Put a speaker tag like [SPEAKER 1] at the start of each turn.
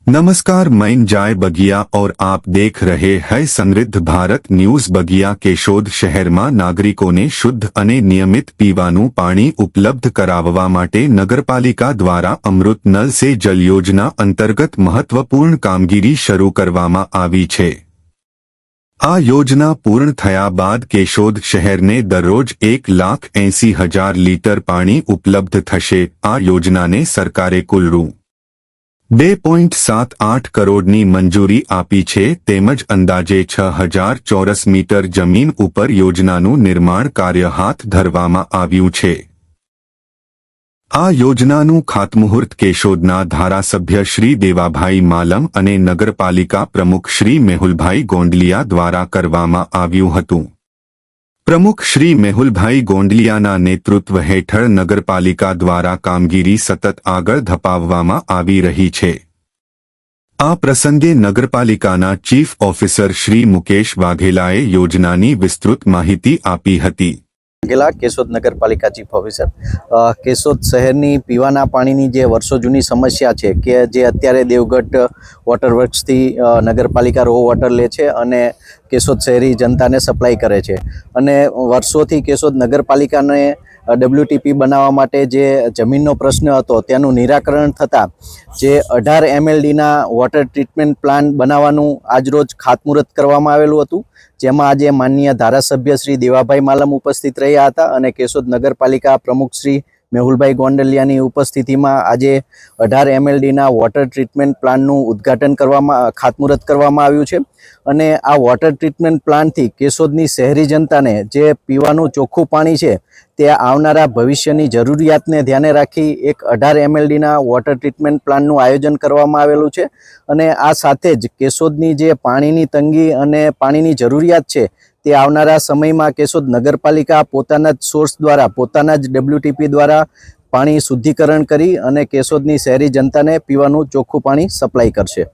[SPEAKER 1] नमस्कार, मैं जय बगिया और आप देख रहे हैं समृद्ध भारत न्यूज। बगिया केशोद शहर में नागरिकों ने शुद्ध અને નિયમિત પીવાનું પાણી ઉપલબ્ધ કરાવવા માટે નગરપાલિકા દ્વારા અમૃત નલ સે જલ યોજના અંતર્ગત મહત્વપૂર્ણ કામગીરી શરૂ કરવામાં આવી છે। આ યોજના પૂર્ણ થયા બાદ કેશોદ શહેરને દરરોજ 1,80,000 લીટર પાણી ઉપલબ્ધ થશે। આ યોજનાને સરકારે કુલ રૂ 2.78 કરોડની મંજૂરી આપી છે, તેમજ અંદાજે 6,000 ચોરસ મીટર જમીન ઉપર યોજનાનું નિર્માણ કાર્ય હાથ ધરવામાં આવ્યું છે। આ યોજનાનું ખાતમુહૂર્ત કેશોદના ધારાસભ્ય શ્રી દેવાભાઈ માલમ અને નગરપાલિકા પ્રમુખ શ્રી મેહુલભાઈ ગોંડલિયા દ્વારા કરવામાં આવ્યું હતું। પ્રમુખ શ્રી મેહુલભાઈ ગોંડલિયાના નેતૃત્વ હેઠળ નગરપાલિકા દ્વારા કામગીરી સતત આગળ ધપાવવામાં આવી રહી છે। આ પ્રસંગે નગરપાલિકાના ચીફ ઓફિસર શ્રી મુકેશ વાઘેલાએ યોજનાની વિસ્તૃત માહિતી આપી હતી।
[SPEAKER 2] केशोद नगरपालिका चीफ ऑफिसर केशोद शहरनी पीवाना पाणीनी जे वर्षो जूनी समस्या छे के जे अत्यारे देवगढ़ वॉटर वर्क्स थी नगरपालिका रो वॉटर ले छे अने केशोद शहरी जनताने सप्लाय करे छे अने वर्षोथी केशोद नगरपालिकाने WTP बनावा माटे जे जमीननो प्रश्न हतो तेनुं निराकरण थता जे 18 MLD ना वॉटर ट्रीटमेंट प्लान बनावानुं आजरोज खातमुहूर्त करवामां आवेलुं हतुं, जेमां आज माननीय धारासभ्य श्री देवाभाई मालम उपस्थित रह्या हता अने केशोद नगरपालिका प्रमुख श्री मेहुलभाई गोंडलियानी उपस्थितिमां आज 18 MLD ना वॉटर ट्रीटमेंट प्लाननुं उद्घाटन करवामां खातमुहूर्त करवामां आव्युं छे अने आ वॉटर ट्रीटमेंट प्लानथी केशोदनी शहरी जनताने जे पीवानुं चोख्खुं पाणी छे ते आवनारा भविष्यनी जरूरियातने ध्याने राखी एक 18 MLD ना वॉटर ट्रीटमेंट प्लाननुं आयोजन करवामां आवेलुं छे अने आ साथे ज केशोदनी जे पाणीनी तंगी अने पाणीनी जरूरियात छे ते आवनारा समयमां केशोद नगरपालिका पोताना ज सोर्स द्वारा पोताना ज WTP द्वारा पाणी शुद्धिकरण करी अने केशोदनी शहरी जनताने पीवानुं चोख्खुं पाणी सप्लाय करशे।